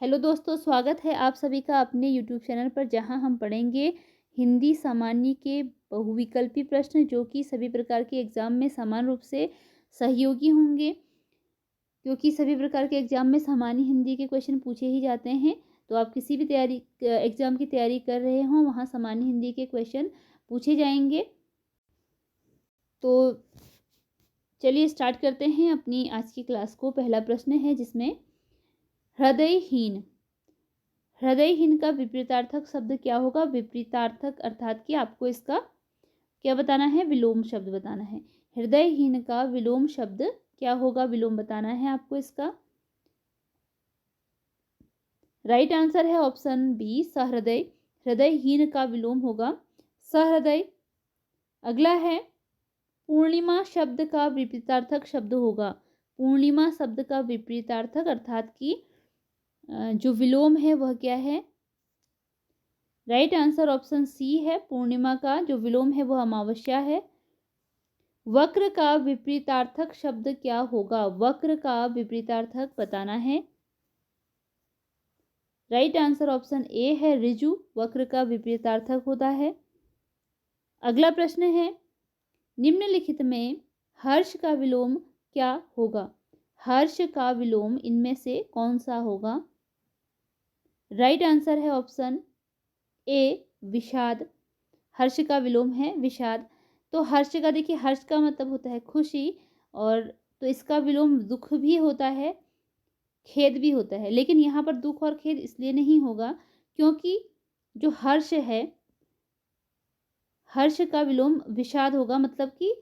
Hello दोस्तों, स्वागत है आप सभी का अपने यूट्यूब चैनल पर, जहां हम पढ़ेंगे हिंदी सामान्य के बहुविकल्पी प्रश्न जो कि सभी प्रकार के एग्ज़ाम में समान रूप से सहयोगी होंगे। क्योंकि सभी प्रकार के एग्ज़ाम में सामान्य हिंदी के क्वेश्चन पूछे ही जाते हैं। तो आप किसी भी एग्ज़ाम की तैयारी कर रहे हों, वहाँ सामान्य हिंदी के क्वेश्चन पूछे जाएंगे। तो चलिए स्टार्ट करते हैं अपनी आज की क्लास को। पहला प्रश्न है जिसमें हृदयहीन हृदयहीन का विपरीतार्थक शब्द क्या होगा। विपरीतार्थक अर्थात कि आपको इसका क्या बताना है, विलोम शब्द बताना है। हृदयहीन का विलोम शब्द क्या होगा, विलोम बताना है आपको इसका। राइट आंसर है ऑप्शन बी, सहृदय। हृदयहीन का विलोम होगा सहृदय। अगला है पूर्णिमा शब्द का विपरीतार्थक शब्द होगा। पूर्णिमा शब्द का विपरीतार्थक अर्थात कि जो विलोम है वह क्या है। राइट आंसर ऑप्शन सी है, पूर्णिमा का जो विलोम है वह अमावस्या है। वक्र का विपरीतार्थक शब्द क्या होगा। वक्र का विपरीतार्थक बताना है। राइट आंसर ऑप्शन ए है, ऋजु। वक्र का विपरीतार्थक होता है। अगला प्रश्न है, निम्नलिखित में हर्ष का विलोम क्या होगा। हर्ष का विलोम इनमें से कौन सा होगा। राइट आंसर है ऑप्शन ए, विषाद। हर्ष का विलोम है विषाद। तो हर्ष का देखिए, हर्ष का मतलब होता है खुशी, और तो इसका विलोम दुख भी होता है, खेद भी होता है। लेकिन यहाँ पर दुख और खेद इसलिए नहीं होगा क्योंकि जो हर्ष है, हर्ष का विलोम विषाद होगा। मतलब कि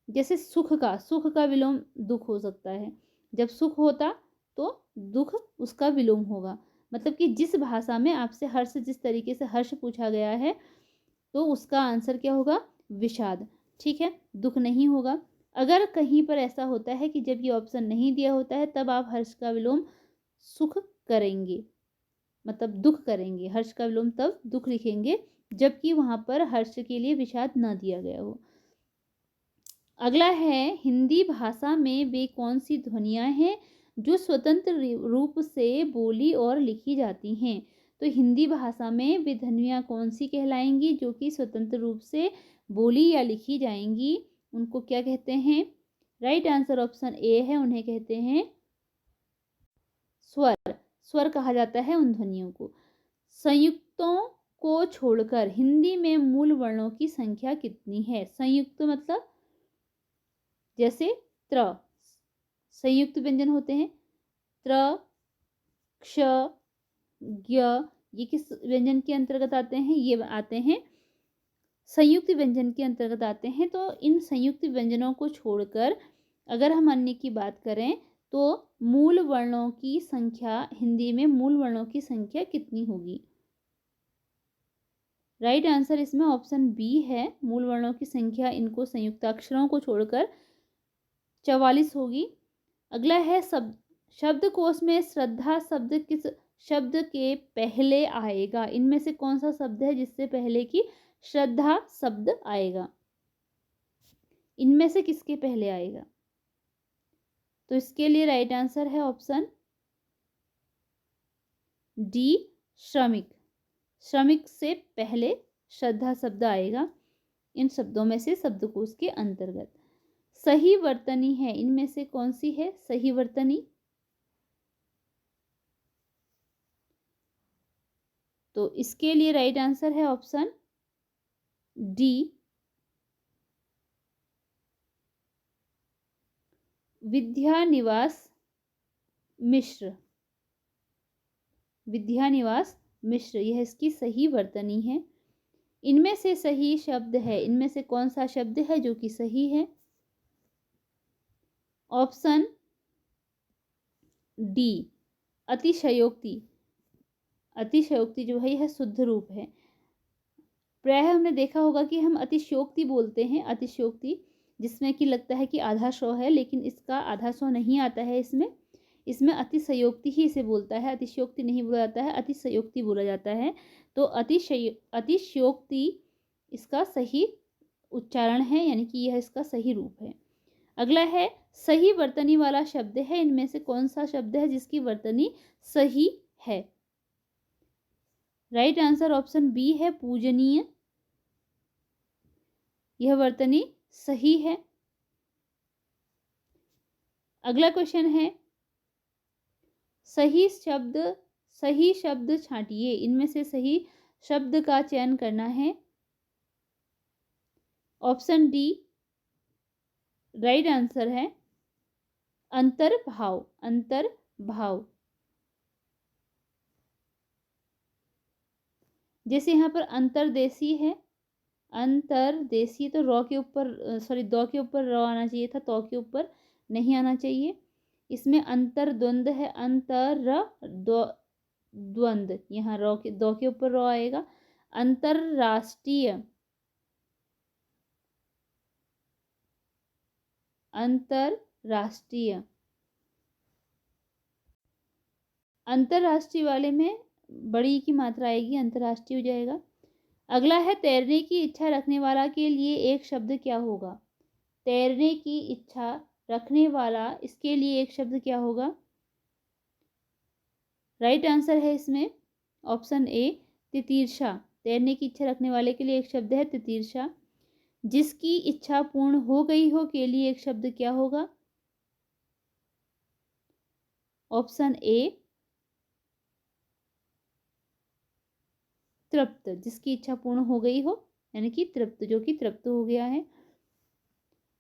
जैसे सुख का विलोम दुख हो सकता है। जब सुख होता तो दुख उसका विलोम होगा। मतलब कि जिस भाषा में आपसे हर्ष, जिस तरीके से हर्ष पूछा गया है, तो उसका आंसर क्या होगा, विषाद। ठीक है, दुख नहीं होगा। अगर कहीं पर ऐसा होता है कि जब ये ऑप्शन नहीं दिया होता है तब आप हर्ष का विलोम सुख करेंगे, मतलब दुख करेंगे। हर्ष का विलोम तब दुख लिखेंगे जबकि वहां पर हर्ष के लिए विषाद न दिया गया हो। अगला है, हिंदी भाषा में वे कौन सी ध्वनियाँ हैं जो स्वतंत्र रूप से बोली और लिखी जाती हैं। तो हिंदी भाषा में वे ध्वनियाँ कौन सी कहलाएंगी जो कि स्वतंत्र रूप से बोली या लिखी जाएंगी, उनको क्या कहते हैं। राइट आंसर ऑप्शन ए है, उन्हें कहते हैं स्वर। स्वर कहा जाता है उन ध्वनियों को। संयुक्तों को छोड़कर हिंदी में मूल वर्णों की संख्या कितनी है। संयुक्त मतलब जैसे त्र, संयुक्त व्यंजन होते हैं त्र, क्ष, ज्ञ, ये किस व्यंजन के अंतर्गत आते हैं, ये आते हैं संयुक्त व्यंजन के अंतर्गत आते हैं। तो इन संयुक्त व्यंजनों को छोड़कर अगर हम अन्य की बात करें तो मूल वर्णों की संख्या, हिंदी में मूल वर्णों की संख्या कितनी होगी। राइट आंसर इसमें ऑप्शन बी है, मूल वर्णों की संख्या इनको संयुक्ताक्षरों को छोड़कर 44 होगी। अगला है शब्दकोश में श्रद्धा शब्द किस शब्द के पहले आएगा। इनमें से कौन सा शब्द है जिससे पहले की श्रद्धा शब्द आएगा। इनमें से किसके पहले आएगा। तो इसके लिए राइट आंसर है ऑप्शन डी, श्रमिक। श्रमिक से पहले श्रद्धा शब्द आएगा इन शब्दों में से शब्दकोश के अंतर्गत। सही वर्तनी है, इनमें से कौन सी है सही वर्तनी। तो इसके लिए राइट आंसर है ऑप्शन डी, विद्यानिवास मिश्र। विद्यानिवास मिश्र, यह इसकी सही वर्तनी है। इनमें से सही शब्द है, इनमें से कौन सा शब्द है जो कि सही है। ऑप्शन डी, अतिशयोक्ति। अतिशयोक्ति जो है यह शुद्ध रूप है। प्रायः हमने देखा होगा कि हम अतिशयोक्ति बोलते हैं, अतिशयोक्ति, जिसमें कि लगता है कि आधा सौ है, लेकिन इसका आधा सौ नहीं आता है। इसमें अतिशयोक्ति ही इसे बोलता है, अतिशयोक्ति नहीं बोला जाता है, अतिशयोक्ति बोला जाता है। तो अतिशयोक्ति इसका सही उच्चारण है, यानी कि यह इसका सही रूप है। अगला है, सही वर्तनी वाला शब्द है, इनमें से कौन सा शब्द है जिसकी वर्तनी सही है। राइट आंसर ऑप्शन बी है पूजनीय। यह वर्तनी सही है। अगला क्वेश्चन है सही शब्द छांटिए। इनमें से सही शब्द का चयन करना है। ऑप्शन डी राइट आंसर है अंतर्भाव। अंतर्भाव। जैसे यहाँ पर अंतर्देशी है, अंतर्देशी तो रॉ के ऊपर दो के ऊपर रॉ आना चाहिए था, तो के ऊपर नहीं आना चाहिए। इसमें अंतर्द्वंद है, द्वंद, यहाँ रॉ के दो के ऊपर रॉ आएगा। अंतरराष्ट्रीय, अंतरराष्ट्रीय, अंतरराष्ट्रीय वाले में बड़ी की मात्रा आएगी, अंतरराष्ट्रीय हो जाएगा। अगला है तैरने की इच्छा रखने वाला के लिए एक शब्द क्या होगा। तैरने की इच्छा रखने वाला, इसके लिए एक शब्द क्या होगा। राइट आंसर है इसमें ऑप्शन ए तितीर्षा। तैरने की इच्छा रखने वाले के लिए एक शब्द है तितीर्षा। जिसकी इच्छा पूर्ण हो गई हो के लिए एक शब्द क्या होगा। ऑप्शन ए तृप्त। जिसकी इच्छा पूर्ण हो गई हो यानी कि तृप्त, जो कि तृप्त हो गया है।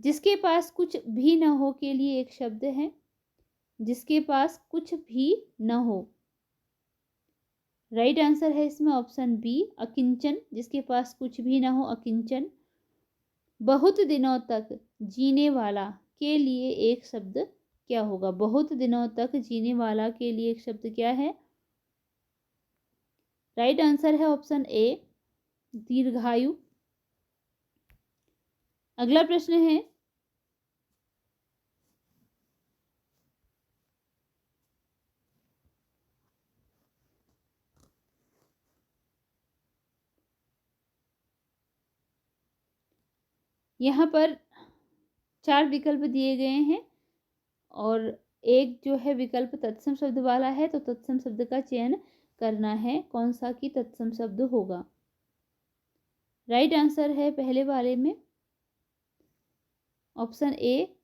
जिसके पास कुछ भी न हो के लिए एक शब्द है। जिसके पास कुछ भी न हो। राइट आंसर है इसमें ऑप्शन बी अकिंचन। जिसके पास कुछ भी न हो अकिंचन। बहुत दिनों तक जीने वाला के लिए एक शब्द क्या होगा। बहुत दिनों तक जीने वाला के लिए एक शब्द क्या है। राइट आंसर है ऑप्शन ए दीर्घायु। अगला प्रश्न है यहाँ पर 4 विकल्प दिए गए हैं और एक जो है विकल्प तत्सम शब्द वाला है, तो तत्सम शब्द का चयन करना है कौन सा कि तत्सम शब्द होगा। राइट आंसर है पहले वाले में ऑप्शन ए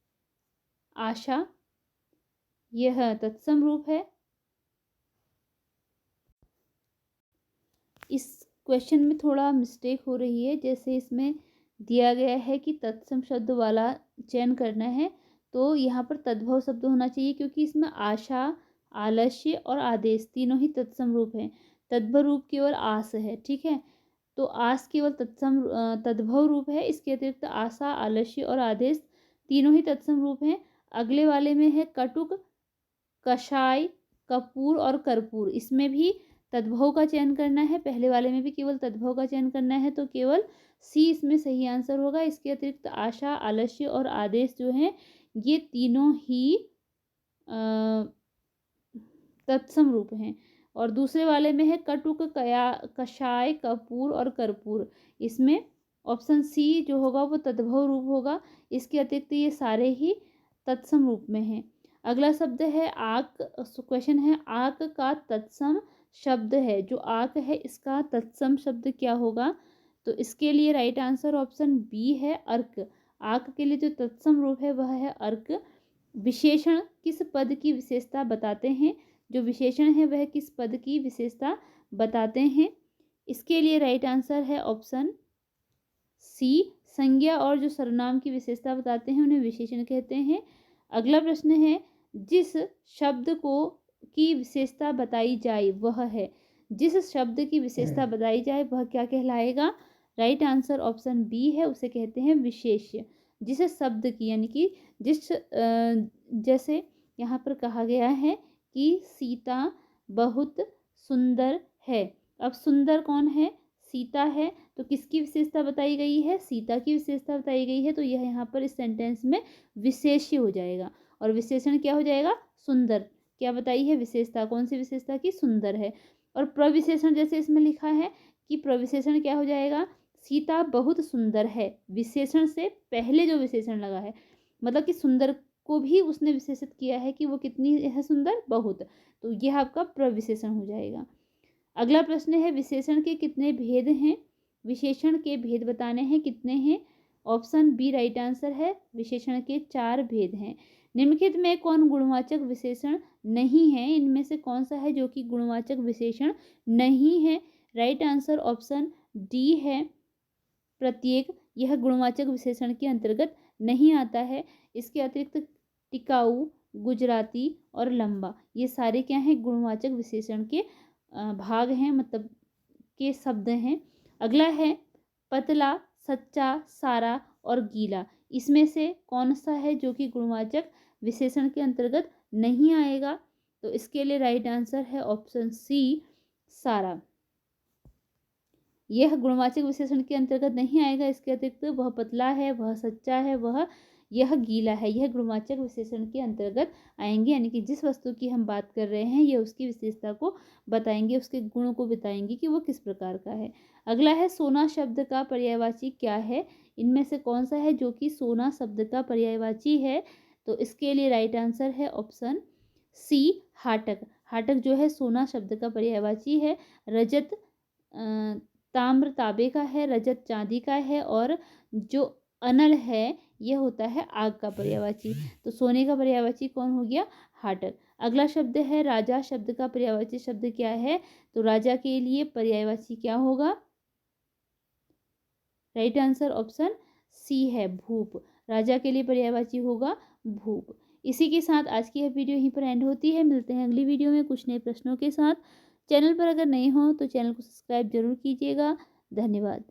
आशा। यह तत्सम रूप है। इस क्वेश्चन में थोड़ा मिस्टेक हो रही है। जैसे इसमें दिया गया है कि तत्सम शब्द वाला चयन करना है, तो यहाँ पर तद्भव शब्द होना चाहिए, क्योंकि इसमें आशा, आलस्य और आदेश तीनों ही तत्सम रूप हैं। तद्भव रूप केवल आस है, ठीक है। तो आस केवल तद्भव रूप है। इसके अतिरिक्त आशा, आलस्य और आदेश तीनों ही तत्सम रूप हैं। अगले वाले में है कटुक, कषाय, कपूर और कर्पूर। इसमें भी तद्भव का चयन करना है। पहले वाले में भी केवल तद्भव का चयन करना है, तो केवल सी इसमें सही आंसर होगा। इसके अतिरिक्त आशा, आलस्य और आदेश जो हैं ये तीनों ही तत्सम रूप हैं। और दूसरे वाले में है कटुक, कषाय, कपूर और कर्पूर। इसमें ऑप्शन सी जो होगा वो तद्भव रूप होगा। इसके अतिरिक्त ये सारे ही तत्सम रूप में हैं। अगला शब्द है आक। क्वेश्चन है आक का तत्सम शब्द है। जो आक है इसका तत्सम शब्द क्या होगा। तो इसके लिए राइट आंसर ऑप्शन बी है अर्क। आक के लिए जो तत्सम रूप है वह है अर्क। विशेषण किस पद की विशेषता बताते हैं। जो विशेषण है वह किस पद की विशेषता बताते हैं। इसके लिए राइट आंसर है ऑप्शन सी संज्ञा और जो सर्वनाम की विशेषता बताते हैं उन्हें विशेषण कहते हैं। अगला प्रश्न है जिस शब्द को की विशेषता बताई जाए वह है। जिस शब्द की विशेषता बताई जाए वह क्या कहलाएगा। राइट आंसर ऑप्शन बी है, उसे कहते हैं विशेष्य। जिस शब्द की यानी कि जैसे यहाँ पर कहा गया है कि सीता बहुत सुंदर है। अब सुंदर कौन है, सीता है। तो किसकी विशेषता बताई गई है, सीता की विशेषता बताई गई है। तो यह यहाँ पर इस सेंटेंस में विशेष्य हो जाएगा। और विशेषण क्या हो जाएगा, सुंदर। क्या बताई है विशेषता, कौन सी विशेषता की, सुंदर है। और प्रविशेषण जैसे इसमें लिखा है कि प्रविशेषण क्या हो जाएगा, सीता बहुत सुंदर है। विशेषण से पहले जो विशेषण लगा है, मतलब कि सुंदर को भी उसने विशेषित किया है कि वो कितनी है सुंदर, बहुत। तो यह आपका प्रविशेषण हो जाएगा। अगला प्रश्न है, विशेषण के कितने भेद हैं? विशेषण के भेद बताने हैं, कितने हैं? ऑप्शन बी राइट आंसर है, विशेषण के 4 भेद हैं। निम्नलिखित में कौन गुणवाचक विशेषण नहीं है? इनमें से कौन सा है जो कि गुणवाचक विशेषण नहीं है? राइट आंसर ऑप्शन डी है, प्रत्येक। यह गुणवाचक विशेषण के अंतर्गत नहीं आता है। इसके अतिरिक्त टिकाऊ, गुजराती और लंबा, ये सारे क्या हैं? गुणवाचक विशेषण के भाग हैं, मतलब के शब्द हैं। अगला है पतला, सच्चा, सारा और गीला। इसमें से कौन सा है जो कि गुणवाचक विशेषण के अंतर्गत नहीं आएगा? तो इसके लिए राइट आंसर है ऑप्शन सी, सारा। यह गुणवाचक विशेषण के अंतर्गत नहीं आएगा। इसके अतिरिक्त वह पतला है, वह सच्चा है, यह गीला है, यह गुणवाचक विशेषण के अंतर्गत आएंगे। यानी कि जिस वस्तु की हम बात कर रहे हैं यह उसकी विशेषता को बताएंगे, उसके गुण को बताएंगे कि वो किस प्रकार का है। अगला है, सोना शब्द का पर्यायवाची क्या है? इनमें से कौन सा है जो कि सोना शब्द का पर्यायवाची है? तो इसके लिए राइट आंसर है ऑप्शन सी, हाटक। हाटक जो है सोना शब्द का पर्यायवाची है। रजत ताम्र तांबे का है, रजत चांदी का है, और जो अनल है यह होता है आग का पर्यायवाची। तो सोने का पर्यायवाची कौन हो गया? हाटक। अगला शब्द है, राजा शब्द का पर्यायवाची शब्द क्या है? तो राजा के लिए पर्यायवाची क्या होगा? राइट आंसर ऑप्शन सी है, भूप। राजा के लिए पर्यायवाची होगा भूप। इसी के साथ आज की यह वीडियो यहीं पर एंड होती है। मिलते हैं अगली वीडियो में कुछ नए प्रश्नों के साथ। चैनल पर अगर नए हो तो चैनल को सब्सक्राइब जरूर कीजिएगा। धन्यवाद।